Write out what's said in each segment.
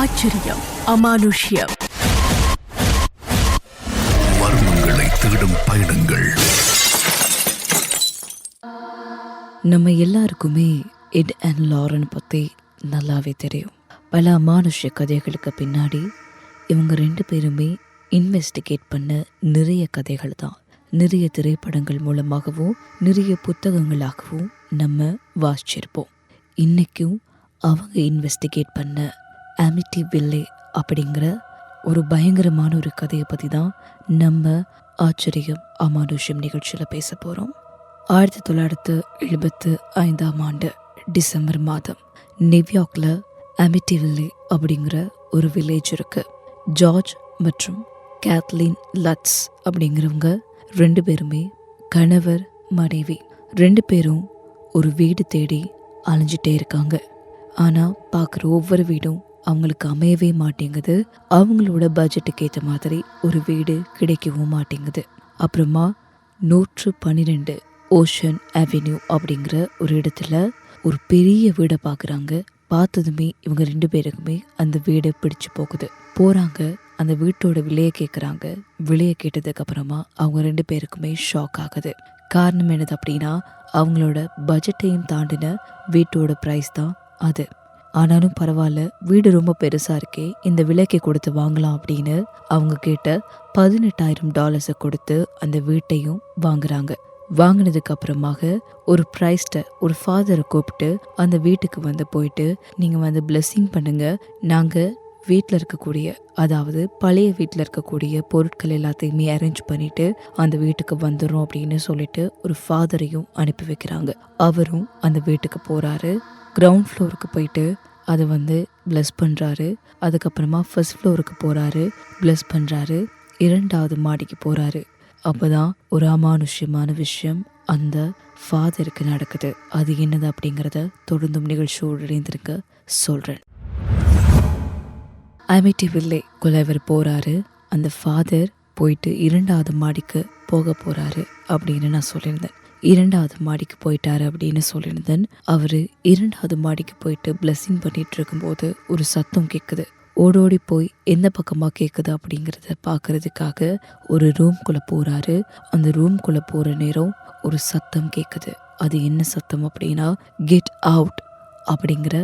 ஆச்சரியம், அமானுஷ்யம், மர்மங்களை தேடும் பயணங்கள். நம்ம எல்லாருக்குமே எட் அண்ட் லாரன் பற்றி நல்லாவே தெரியும். பல அமானுஷ்ய கதைகளுக்கு பின்னாடி இவங்க 2 பேருமே இன்வெஸ்டிகேட் பண்ண நிறைய கதைகள் தான். நிறைய திரைப்படங்கள் மூலமாகவும் நிறைய புத்தகங்களாகவும் நம்ம வாசிச்சிருப்போம். இன்றைக்கும் அவங்க இன்வெஸ்டிகேட் பண்ண அமிட்டிவில்லே அப்படிங்கிற ஒரு பயங்கரமான ஒரு கதையை பற்றி தான் நம்ம ஆச்சரியம் அமானுஷ்யம் நிகழ்ச்சியில் பேச போகிறோம். 1975 டிசம்பர் மாதம் நியூயார்க்கில் அமிட்டிவில்லே அப்படிங்கிற ஒரு வில்லேஜ் இருக்குது. ஜார்ஜ் மற்றும் கேத்லீன் லட்ஸ் அப்படிங்கிறவங்க 2 பேருமே கணவர் மனைவி 2 பேரும் ஒரு வீடு தேடி அலைஞ்சிட்டே இருக்காங்க. ஆனால் பார்க்குற ஒவ்வொரு வீடும் அவங்களுக்கு அமையவே மாட்டேங்குது. அவங்களோட பட்ஜெட்டுக்கு ஏற்ற மாதிரி ஒரு வீடு கிடைக்கவும் மாட்டேங்குது. அப்புறமா 112 ஓஷன் அவென்யூ அப்படிங்கிற ஒரு இடத்துல ஒரு பெரிய வீடை பார்க்குறாங்க. பார்த்ததுமே இவங்க 2 பேருக்குமே அந்த வீடை பிடிச்சு போகிறாங்க. அந்த வீட்டோட விலையை கேட்குறாங்க. விலையை கேட்டதுக்கு அப்புறமா அவங்க 2 பேருக்குமே ஷாக் ஆகுது. காரணம் என்னது அப்படின்னா, அவங்களோட பட்ஜெட்டையும் தாண்டின வீட்டோட ப்ரைஸ் தான் அது. ஆனாலும் பரவாயில்ல, வீடு ரொம்ப பெருசாக இருக்கே, இந்த விலைக்கு கொடுத்து வாங்கலாம் அப்படின்னு அவங்க கேட்ட $18,000 கொடுத்து அந்த வீட்டையும் வாங்குறாங்க. வாங்கினதுக்கு அப்புறமாக ஒரு ப்ரைஸ்ட்டை ஒரு ஃபாதரை கூப்பிட்டு அந்த வீட்டுக்கு போயிட்டு நீங்கள் பிளெஸ்ஸிங் பண்ணுங்க, நாங்கள் வீட்டில் இருக்கக்கூடிய, அதாவது பழைய வீட்டில் இருக்கக்கூடிய பொருட்கள் எல்லாத்தையுமே அரேஞ்ச் பண்ணிட்டு அந்த வீட்டுக்கு வந்துடும் அப்படின்னு சொல்லிட்டு ஒரு ஃபாதரையும் அனுப்பி வைக்கிறாங்க. அவரும் அந்த வீட்டுக்கு போகிறாரு. கிரவுண்ட் ஃப்ளோருக்கு போயிட்டு அதை பிளஸ் பண்ணுறாரு. அதுக்கப்புறமா ஃபர்ஸ்ட் ஃப்ளோருக்கு போகிறாரு, பிளஸ் பண்ணுறாரு. 2வது மாடிக்கு போகிறாரு. அப்போ தான் ஒரு அமானுஷ்யமான விஷயம் அந்த ஃபாதருக்கு நடக்குது. அது என்னது அப்படிங்கிறத தொடர்ந்தும் நிகழ்ச்சியோடு இணைந்திருக்க சொல்கிறேன். அமிட்டிவில்லே குலைவர் போகிறாரு. அந்த ஃபாதர் போயிட்டு 2வது மாடிக்கு போகிறாரு அப்படின்னு நான் சொல்லியிருந்தேன். 2வது மாடிக்கு போயிட்டாரு அப்படின்னு சொல்லியிருந்தேன். அவர் 2வது மாடிக்கு போயிட்டு பிளெஸ்ஸிங் பண்ணிட்டு இருக்கும்போது ஒரு சத்தம் கேட்குது. ஓடோடி போய் எந்த பக்கமாக கேட்குது அப்படிங்கிறத பார்க்கறதுக்காக ஒரு ரூம்குள்ளே போகிறாரு. அந்த ரூம்குள்ளே போகிற நேரம் ஒரு சத்தம் கேட்குது. அது என்ன சத்தம் அப்படின்னா, கெட் அவுட் அப்படிங்கிற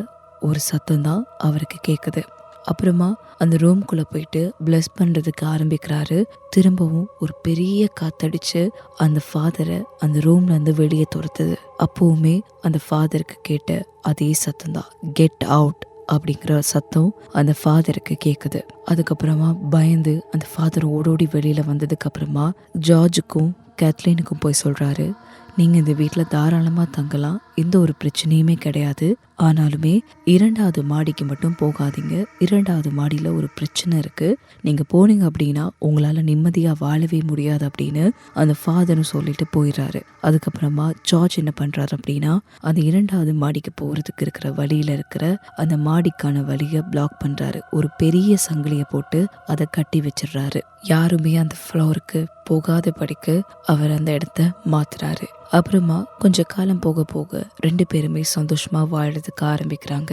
ஒரு சத்தம் தான் அவருக்கு கேட்குது. அப்புறமா அந்த ரூம்குள்ளே போயிட்டு பிளஸ் பண்ணுறதுக்கு ஆரம்பிக்கிறாரு. திரும்பவும் ஒரு பெரிய காத்தடிச்சு அந்த ஃபாதரை அந்த ரூம்லேருந்து வெளியே துரத்துது. அப்போவுமே அந்த ஃபாதருக்கு கேட்ட அதே சத்தம் தான், கெட் அவுட் அப்படிங்கிற சத்தம் அந்த ஃபாதருக்கு கேட்குது. அதுக்கப்புறமா பயந்து அந்த ஃபாதர் ஓடோடி வெளியில் வந்ததுக்கு அப்புறமா ஜார்ஜுக்கும் கேத்லீனுக்கும் போய் சொல்கிறாரு, நீங்கள் இந்த வீட்டில் தாராளமாக தங்கலாம், எந்த ஒரு பிரச்சனையுமே கிடையாது. ஆனாலுமே 2வது மாடிக்கு மட்டும் போகாதீங்க. 2வது மாடியில் ஒரு பிரச்சனை இருக்குது. நீங்கள் போனீங்க அப்படின்னா உங்களால் நிம்மதியாக வாழவே முடியாது அப்படின்னு அந்த ஃபாதரும் சொல்லிட்டு போயிடுறாரு. அதுக்கப்புறமா ஜார்ஜ் என்ன பண்ணுறாரு அப்படின்னா, அந்த 2வது மாடிக்கு போகிறதுக்கு இருக்கிற வழியில் இருக்கிற அந்த மாடிக்கான வழியை பிளாக் பண்ணுறாரு. ஒரு பெரிய சங்கிலியை போட்டு அதை கட்டி வச்சிடுறாரு. யாருமே அந்த ஃப்ளோருக்கு போகாத படிக்கு அவர் அந்த இடத்த மாத்துறாரு. அப்புறமா கொஞ்ச காலம் போக 2 பேருமே சந்தோஷமா வாழறதுக்கு ஆரம்பிக்கிறாங்க.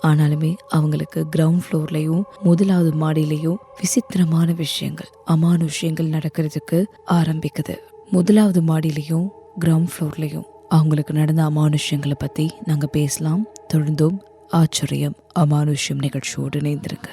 ஆனாலுமே அவங்களுக்கு கிரவுண்ட் ஃப்ளோர்லையும் 1வது மாடியிலையும் விசித்திரமான விஷயங்கள், அமானுஷ்யங்கள் நடக்கிறதுக்கு ஆரம்பிக்குது. 1வது மாடியிலையும் கிரவுண்ட் ஃப்ளோர்லையும் அவங்களுக்கு நடந்த அமானுஷ்யங்களை பத்தி நாங்க பேசலாம். தொடர்ந்தும் ஆச்சரியம் அமானுஷ்யம் நிகழ்ச்சியோடு இணைந்திருங்க.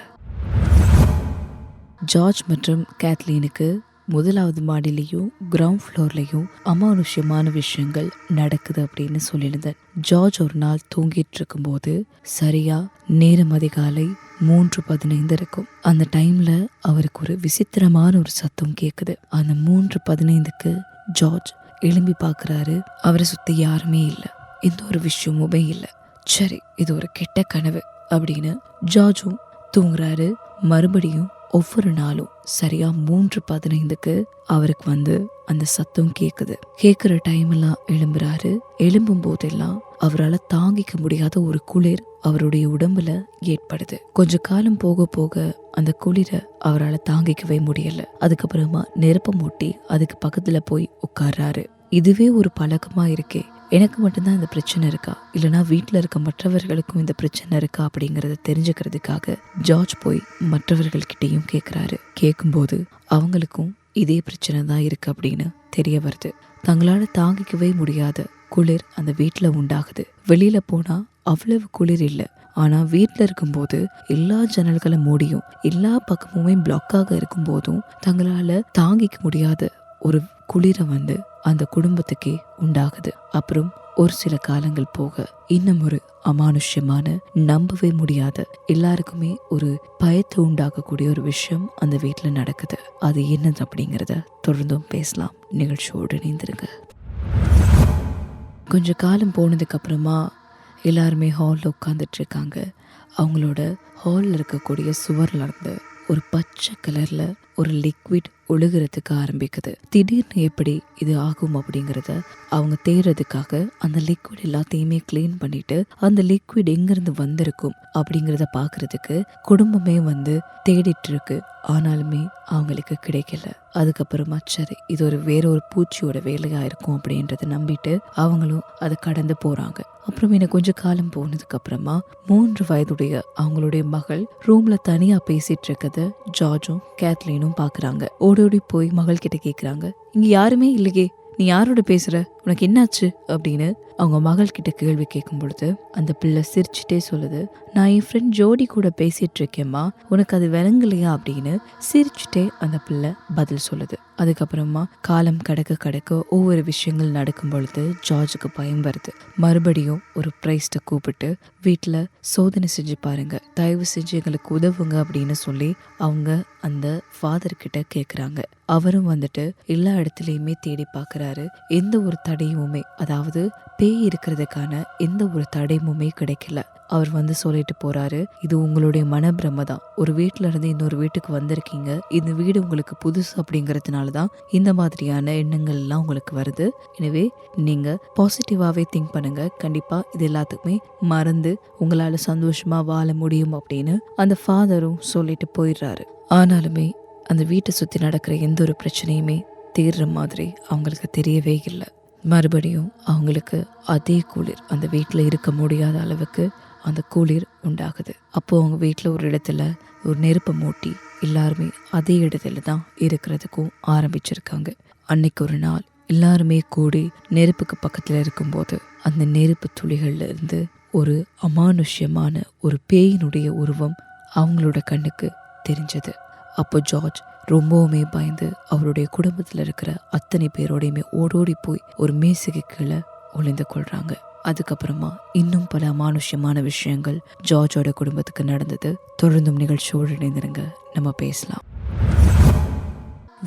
ஜார்ஜ் மற்றும் கேத்லீனுக்கு 1வது மாடிலையும் கிரவுண்ட் ஃப்ளோர்லையும் அமானுஷ்யமான விஷயங்கள் நடக்குது அப்படின்னு சொல்லியிருந்தேன். ஜார்ஜ் ஒரு நாள் தூங்கிட்டு இருக்கும்போது சரியா நேரம் அதிகாலை 3:15 இருக்கும். அந்த டைம்ல அவருக்கு ஒரு விசித்திரமான ஒரு சத்தம் கேட்குது. அந்த 3:15க்கு ஜார்ஜ் எழும்பி பார்க்குறாரு. அவரை சுற்றி யாருமே இல்லை, எந்த ஒரு விஷயமுமே இல்லை. சரி, இது ஒரு கெட்ட கனவு அப்படின்னு ஜார்ஜும் தூங்குறாரு. மறுபடியும் ஒவ்வொரு நாளும் சரியா 3:15க்கு அவருக்கு அந்த சத்தம் கேட்குது. கேட்குற டைம் எல்லாம் எழும்புறாரு. எழும்பும் போதெல்லாம் அவரால் தாங்கிக்க முடியாத ஒரு குளிர் அவருடைய உடம்புல ஏற்படுது. கொஞ்ச காலம் போக அந்த குளிரை அவரால் தாங்கிக்கவே முடியல. அதுக்கப்புறமா நெருப்ப மூட்டி அதுக்கு பக்கத்துல போய் உட்கார்றாரு. இதுவே ஒரு பழக்கமா இருக்கே, எனக்கு மட்டும்தான் இந்த பிரச்சனை இருக்கா, இல்லைனா வீட்டில் இருக்க மற்றவர்களுக்கும் இந்த பிரச்சனை இருக்கா அப்படிங்கிறத தெரிஞ்சுக்கிறதுக்காக ஜார்ஜ் போய் மற்றவர்கள்கிட்டையும் கேட்குறாரு. கேட்கும்போது அவங்களுக்கும் இதே பிரச்சனை தான் இருக்கு அப்படின்னு தெரிய வருது. தங்களால தாங்கிக்கவே முடியாத குளிர் அந்த வீட்டில் உண்டாகுது. வெளியில போனா அவ்வளவு குளிர் இல்லை, ஆனா வீட்டில் இருக்கும்போது எல்லா ஜன்னல்களும் மூடியும் எல்லா பக்கமுமே பிளாக்காக இருக்கும் போதும் தங்களால தாங்கிக்க முடியாத ஒரு குளிரை அந்த குடும்பத்துக்கே உண்டாகுது. அப்புறம் ஒரு சில காலங்கள் போக இன்னும் ஒரு அமானுஷ்யமான, நம்பவே முடியாத, எல்லாருக்குமே ஒரு பயத்தை உண்டாக்கக்கூடிய ஒரு விஷயம் அந்த வீட்டில் நடக்குது. அது என்னது அப்படிங்கிறத தொடர்ந்தும் பேசலாம். நிகழ்ச்சியோடு இணைந்திருங்க. கொஞ்ச காலம் போனதுக்கு அப்புறமா எல்லாருமே ஹாலில் உட்காந்துட்டு இருக்காங்க. அவங்களோட ஹாலில் இருக்கக்கூடிய சுவர்ல இருந்து ஒரு பச்சை கலர்ல ஒரு லிக்விட் ஒழுகிறதுக்கு ஆரம்பிக்குது. திடீர்னு எப்படி இது ஆகும் அப்படிங்கிறத அவங்க தேடுறதுக்காக அந்த லிக்விட் எல்லாத்தையுமே கிளீன் பண்ணிட்டு அந்த லிக்விட் எங்கிருந்து வந்திருக்கும் அப்படிங்கிறத பாக்குறதுக்கு குடும்பமே தேடிட்டு இருக்கு. ஆனாலுமே அவங்களுக்கு கிடைக்கல. அதுக்கப்புறமா சரி, இது வேற ஒரு பூச்சியோட வேலையா இருக்கும் அப்படின்றத நம்பிட்டு அவங்களும் அதை கடந்து போறாங்க. அப்புறம் இன்னும் கொஞ்ச காலம் போனதுக்கு அப்புறமா 3 வயதுடைய அவங்களுடைய மகள் ரூம்ல தனியா பேசிட்டு இருக்கத ஜார்ஜும் கேத்லீனும் பாக்குறாங்க. ஓடோடி போய் மகள் கிட்ட கேக்குறாங்க, இங்க யாருமே இல்லையே, நீ யாரோட பேசுற, உனக்கு என்னாச்சு அப்படின்னு அவங்க மகள் கிட்ட கேள்வி கேட்கும் பொழுது அந்த பிள்ளை சிரிச்சுட்டே சொல்லுது, நான் என் ஃப்ரெண்ட் ஜோடி கூட பேசிட்டு இருக்கேம்மா, உனக்கு அது விளங்கலையா அப்படின்னு சிரிச்சுட்டே அந்த பிள்ளை பதில் சொல்லுது. அதுக்கப்புறமா காலம் கடக்க ஒவ்வொரு விஷயங்கள் நடக்கும் பொழுது ஜார்ஜுக்கு பயம் வருது. மறுபடியும் ஒரு பிரைஸ்ட கூப்பிட்டு வீட்டுல சோதனை செஞ்சு பாருங்க, தயவு செஞ்சு எங்களுக்கு உதவுங்க அப்படின்னு சொல்லி அவங்க அந்த ஃபாதர் கிட்ட கேக்குறாங்க. அவரும் எல்லா இடத்துலயுமே தேடி பாக்குறாரு. எந்த ஒரு தடையுமே, அதாவது பேய் இருக்கிறதுக்கான எந்த ஒரு தடையுமே கிடைக்கல. அவர் சொல்லிட்டு போறாரு, இது உங்களுடைய மனப்பிரம தான். ஒரு வீட்டுல இருந்து இன்னொரு வீட்டுக்கு வந்திருக்கீங்க, இந்த வீடு உங்களுக்கு புதுசு அப்படிங்கறதுனாலதான் இந்த மாதிரியான எண்ணங்கள் எல்லாம் உங்களுக்கு வருது. எனவே நீங்க பாசிட்டிவாவே திங்க் பண்ணுங்க, கண்டிப்பா இது எல்லாத்துக்குமே மறந்து உங்களால சந்தோஷமா வாழ முடியும் அப்படின்னு அந்த ஃபாதரும் சொல்லிட்டு போயிடுறாரு. ஆனாலுமே அந்த வீட்டை சுத்தி நடக்கிற எந்த ஒரு பிரச்சனையுமே தீர்ற மாதிரி அவங்களுக்கு தெரியவே இல்லை. மறுபடியும் அவங்களுக்கு அதே குளிர், அந்த வீட்டில் இருக்க முடியாத அளவுக்கு அந்த குளிர் உண்டாகுது. அப்போ அவங்க வீட்டில் ஒரு இடத்துல ஒரு நெருப்பை மூட்டி எல்லாருமே அதே இடத்துல தான் இருக்கிறதுக்கும் ஆரம்பிச்சிருக்காங்க. அன்னைக்கு ஒரு நாள் எல்லாருமே கூடி நெருப்புக்கு பக்கத்துல இருக்கும்போது அந்த நெருப்பு துளிகள்ல இருந்து ஒரு அமானுஷ்யமான ஒரு பேயினுடைய உருவம் அவங்களோட கண்ணுக்கு தெரிஞ்சது. அப்போ ஜார்ஜ் ரொம்பவுமே பயந்து அவருடைய குடும்பத்தில் இருக்கிற அத்தனை பேரோடையுமே ஓடோடி போய் ஒரு மேசைக்கு கீழே ஒளிந்து கொள்றாங்க. அதுக்கப்புறமா இன்னும் பல அமானுஷ்யமான விஷயங்கள் ஜார்ஜோட குடும்பத்துக்கு நடந்தது. தொடர்ந்தும் நிகழ்ச்சியோடு இணைந்திருங்க, நம்ம பேசலாம்.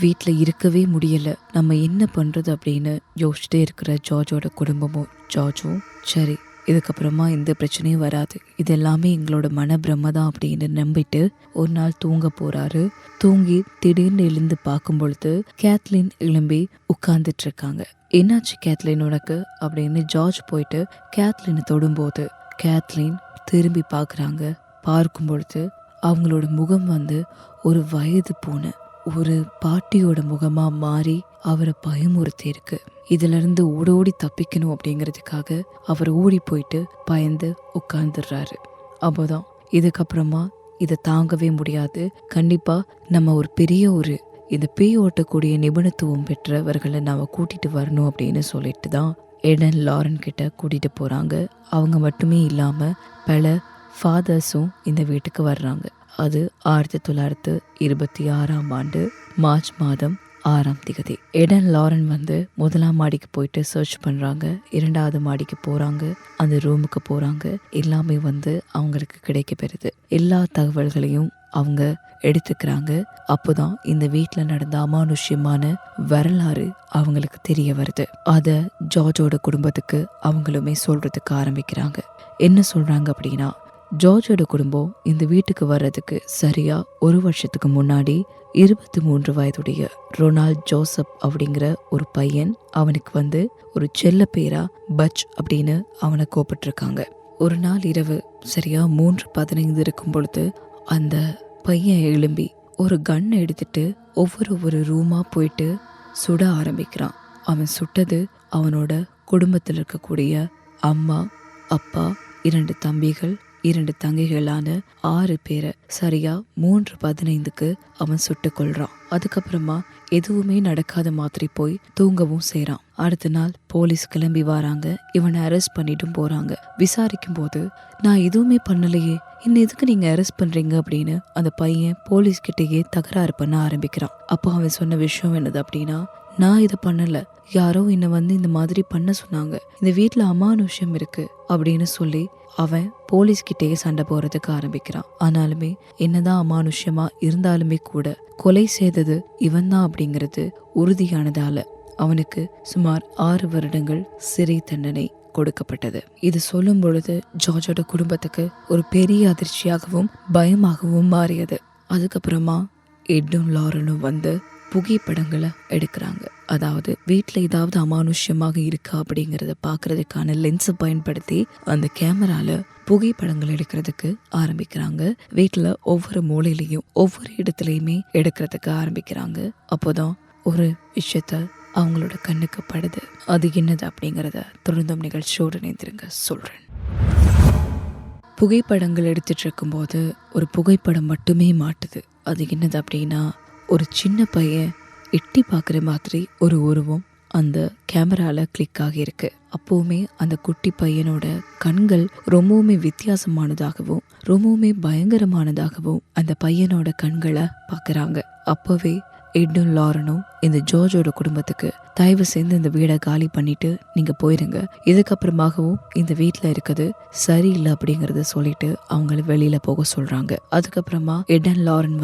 வீட்டில் இருக்கவே முடியல, நம்ம என்ன பண்றது அப்படின்னு யோசிச்சுட்டே இருக்கிற ஜார்ஜோட குடும்பமும் ஜார்ஜும் சரி இதுக்கப்புறமா எந்த பிரச்சனையும் வராது, இது எல்லாமே எங்களோட மனப்பிரம தான் அப்படின்னு நம்பிட்டு ஒரு நாள் தூங்க போறாரு. தூங்கி திடீர்னு எழுந்து பார்க்கும் பொழுது கேத்லின் எழும்பி உட்கார்ந்துட்டு இருக்காங்க. என்னாச்சு கேத்லின் உனக்கு அப்படின்னு ஜார்ஜ் போயிட்டு கேத்லினை தொடும்போது கேத்லின் திரும்பி பார்க்குறாங்க. பார்க்கும் பொழுது அவங்களோட முகம் ஒரு வயது போன ஒரு பாட்டியோட முகமா மாறி அவரை பயமுறுத்தி இருக்கு. இதுல இருந்து ஓடோடி தப்பிக்கணும் அப்படிங்கிறதுக்காக அவர் ஓடி போயிட்டு பயந்து உட்கார்ந்துடுறாரு. அப்போதான் இதுக்கப்புறமா இதை தாங்கவே முடியாது, கண்டிப்பா நம்ம ஒரு பெரிய இந்த பேய் ஓட்டக்கூடிய நிபுணத்துவம் பெற்றவர்களை நாம கூட்டிட்டு வரணும் அப்படின்னு சொல்லிட்டு தான் எடன் லாரன் கிட்ட கூட்டிட்டு போறாங்க. அவங்க மட்டுமே இல்லாம பல ஃபாதர்ஸும் இந்த வீட்டுக்கு வர்றாங்க. அது 1926ஆம் ஆண்டு மார்ச் மாதம் 6ஆம் தேதி. எடன் லாரன் 1ஆம் மாடிக்கு போயிட்டு சர்ச் பண்றாங்க. 2வது மாடிக்கு போறாங்க, அந்த ரூமுக்கு போறாங்க. எல்லாமே அவங்களுக்கு கிடைக்க பெறுது. எல்லா தகவல்களையும் அவங்க எடுத்துக்கிறாங்க. அப்போதான் இந்த வீட்டில் நடந்த அமானுஷ்யமான வரலாறு அவங்களுக்கு தெரிய வருது. அத ஜார்ஜோட குடும்பத்துக்கு அவங்களுமே சொல்றதுக்கு ஆரம்பிக்கிறாங்க. என்ன சொல்றாங்க அப்படின்னா, ஜார்ஜோட குடும்பம் இந்த வீட்டுக்கு வர்றதுக்கு சரியா 1 வருஷத்துக்கு முன்னாடி 23 வயதுடைய ரொனால்ட் ஜோசப் அப்படிங்கிற ஒரு பையன், அவனுக்கு ஒரு செல்ல பேரா பச் அப்படின்னு அவனை கூப்பிட்டுருக்காங்க. ஒரு நாள் இரவு சரியா 3:15 இருக்கும் பொழுது அந்த பையன் எழும்பி ஒரு கன்னை எடுத்துட்டு ஒவ்வொரு ரூமா போயிட்டு சுட ஆரம்பிக்கிறான். அவன் சுட்டது அவனோட குடும்பத்தில் இருக்கக்கூடிய அம்மா, அப்பா, 2 தம்பிகள், 2 தங்கைகளான 6 பேரை சரியா 3:15க்கு அவன் சுட்டுக் கொள்றான். அதுக்கப்புறமா எதுவுமே நடக்காத மாதிரி போய் தூங்கவும் செய்றான். அடுத்த நாள் போலீஸ் கிளம்பி வராங்க. இவனை அரெஸ்ட் பண்ணிட்டும் போறாங்க. விசாரிக்கும் போது நான் எதுவுமே பண்ணலையே, இன்னும் எதுக்கு நீங்க அரெஸ்ட் பண்றீங்க அப்படின்னு அந்த பையன் போலீஸ் கிட்டேயே தகராறு பண்ண ஆரம்பிக்கிறான். அப்போ அவன் சொன்ன விஷயம் என்னது அப்படின்னா, நான் இதை பண்ணல, யாரோ என்னை இந்த மாதிரி பண்ண சொன்னாங்க, இந்த வீட்டுல அமானுஷ்யம் இருக்கு அப்படின்னு சொல்லி அவன் போலீஸ் கிட்டேயே சண்டை போறதுக்கு ஆரம்பிக்கிறான். ஆனாலுமே என்னதான் அமானுஷ்யமா இருந்தாலுமே கூட கொலை செய்தது இவன் தான் அப்படிங்கிறது உறுதியானதால அவனுக்கு சுமார் 6 வருடங்கள் சிறை தண்டனை கொடுக்கப்பட்டது. இது சொல்லும் பொழுது ஜார்ஜோட குடும்பத்துக்கு ஒரு பெரிய அதிர்ச்சியாகவும் பயமாகவும் மாறியது. அதுக்கப்புறமா எட்டும் லாரனும் புகைப்படங்களை எடுக்கிறாங்க. அதாவது வீட்டுல ஏதாவது அமானுஷ்யமாக இருக்கா அப்படிங்கறத பாக்குறதுக்கான லென்ஸை பயன்படுத்தி அந்த கேமரால புகைப்படங்கள் எடுக்கிறதுக்கு ஆரம்பிக்கிறாங்க. வீட்டுல ஒவ்வொரு மூலையிலையும் ஒவ்வொரு இடத்துலயுமே எடுக்கிறதுக்கு ஆரம்பிக்கிறாங்க. அப்போதான் ஒரு விஷயத்த அவங்களோட கண்ணுக்கு படுது. அது என்னது அப்படிங்கறத தொடர்ந்தும் நிகழ்ச்சியோடு இணைந்திருங்க, சொல்றேன். புகைப்படங்கள் எடுத்துட்டு இருக்கும்போது ஒரு புகைப்படம் மட்டுமே மாட்டுது. அது என்னது அப்படின்னா, ஒரு சின்ன பையன் எட்டி பார்க்குற மாதிரி ஒரு உருவம் அந்த கேமரால கிளிக் ஆகியிருக்கு. அப்போவுமே அந்த குட்டி பையனோட கண்கள் ரொம்பவுமே வித்தியாசமானதாகவும் ரொம்பவுமே பயங்கரமானதாகவும் அந்த பையனோட கண்களை பார்க்குறாங்க. அப்போவே எட்டும் லாரனும் இந்த ஜார்ஜோட குடும்பத்துக்கு தயவு செய்து இந்த வீடை காலி பண்ணிட்டு நீங்க போயிருங்க, இதுக்கப்புறமாகவும் இந்த வீட்டுல இருக்குது சரியில்லை அப்படிங்கறத சொல்லிட்டு அவங்கள வெளியில போக சொல்றாங்க. அதுக்கப்புறமா எட்டன் லாரன்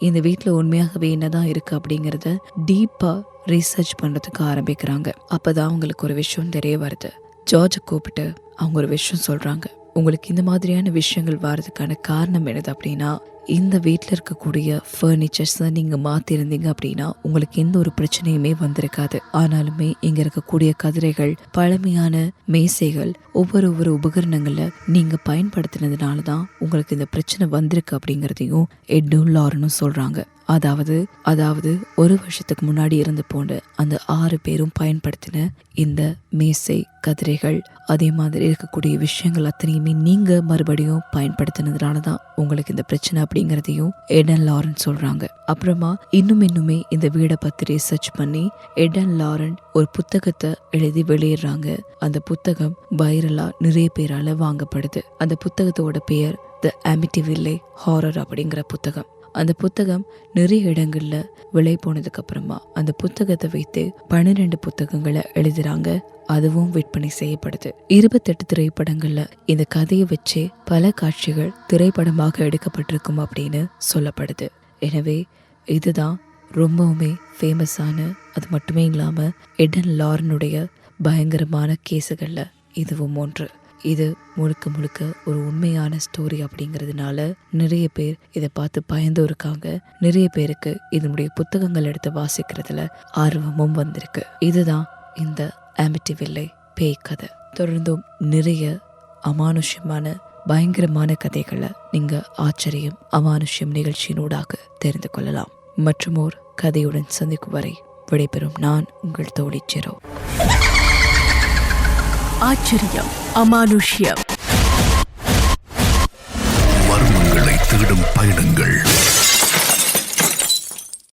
இந்த வீட்டுல உண்மையாகவே என்னதான் இருக்கு அப்படிங்கறத டீப்பா ரிசர்ச் பண்றதுக்கு ஆரம்பிக்கிறாங்க. அப்பதான் அவங்களுக்கு ஒரு விஷயம் தெரிய வருது. ஜார்ஜை கூப்பிட்டு அவங்க ஒரு விஷயம் சொல்றாங்க. உங்களுக்கு இந்த மாதிரியான விஷயங்கள் வர்றதுக்கான காரணம் என்னது அப்படின்னா, இந்த வீட்டில் இருக்கக்கூடிய ஃபர்னிச்சர்ஸ் நீங்க மாத்திருந்தீங்க அப்படின்னா உங்களுக்கு எந்த ஒரு பிரச்சனையுமே வந்திருக்காது. ஆனாலுமே இங்க இருக்கக்கூடிய கதிரைகள், பழமையான மேசைகள், ஒவ்வொரு உபகரணங்களை நீங்க பயன்படுத்தினதுனாலதான் உங்களுக்கு இந்த பிரச்சனை வந்திருக்கு அப்படிங்கறதையும் எட்டும் லாரனும் சொல்றாங்க. அதாவது 1 வருஷத்துக்கு முன்னாடி இருந்து போன அந்த 6 பேரும் பயன்படுத்தின இந்த மேசை, கதிரைகள், அதே மாதிரி இருக்கக்கூடிய விஷயங்கள் அத்தனையுமே நீங்க மறுபடியும் பயன்படுத்தினதுனாலதான் உங்களுக்கு இந்த பிரச்சனை அப்படிங்கறதையும் எட்டன் லாரன் சொல்றாங்க. அப்புறமா இன்னுமே இந்த வீடை பத்தி ரிசர்ச் பண்ணி எட்டன் லாரன் ஒரு புத்தகத்தை எழுதி வெளியிடுறாங்க. அந்த புத்தகம் வைரலா நிறைய பேரால வாங்கப்படுது. அந்த புத்தகத்தோட பெயர் தி அமிட்டிவில்லே ஹாரர் அப்படிங்கிற புத்தகம். அந்த புத்தகம் நிறைய இடங்கள்ல விலை போனதுக்கு அப்புறமா அந்த புத்தகத்தை வைத்து 12 புத்தகங்களை எழுதுறாங்க. அதுவும் விற்பனை செய்யப்படுது. 28 திரைப்படங்கள்ல இந்த கதையை வச்சே பல காட்சிகள் திரைப்படமாக எடுக்கப்பட்டிருக்கும் அப்படின்னு சொல்லப்படுது. எனவே இதுதான் ரொம்பவுமே ஃபேமஸான, அது மட்டுமே இல்லாம எட்டன் லாரனுடைய பயங்கரமான கேஸுகள்ல இதுவும் ஒன்று. இது முழுக்க ஒரு உண்மையான ஸ்டோரி அப்படிங்கிறதுனால நிறைய பேர் இதை பார்த்து பயந்தும் இருக்காங்க. நிறைய பேருக்கு இதனுடைய புத்தகங்கள் எடுத்து வாசிக்கிறதுல ஆர்வமும் வந்திருக்கு. இதுதான் இந்த அமிட்டிவில்லே பேய் கதை. தொடர்ந்தும் நிறைய அமானுஷ்யமான பயங்கரமான கதைகளை நீங்க ஆச்சரியம் அமானுஷ்யம் நிகழ்ச்சியினூடாக தெரிந்து கொள்ளலாம். மற்றும் ஓர் கதையுடன் சந்திக்கும் வரை விடைபெறும் நான் உங்கள் தோழி ஜெரோ. ஆச்சரியம் அமானுஷ்யம். மர்மங்களை தேடும் பயணங்கள்.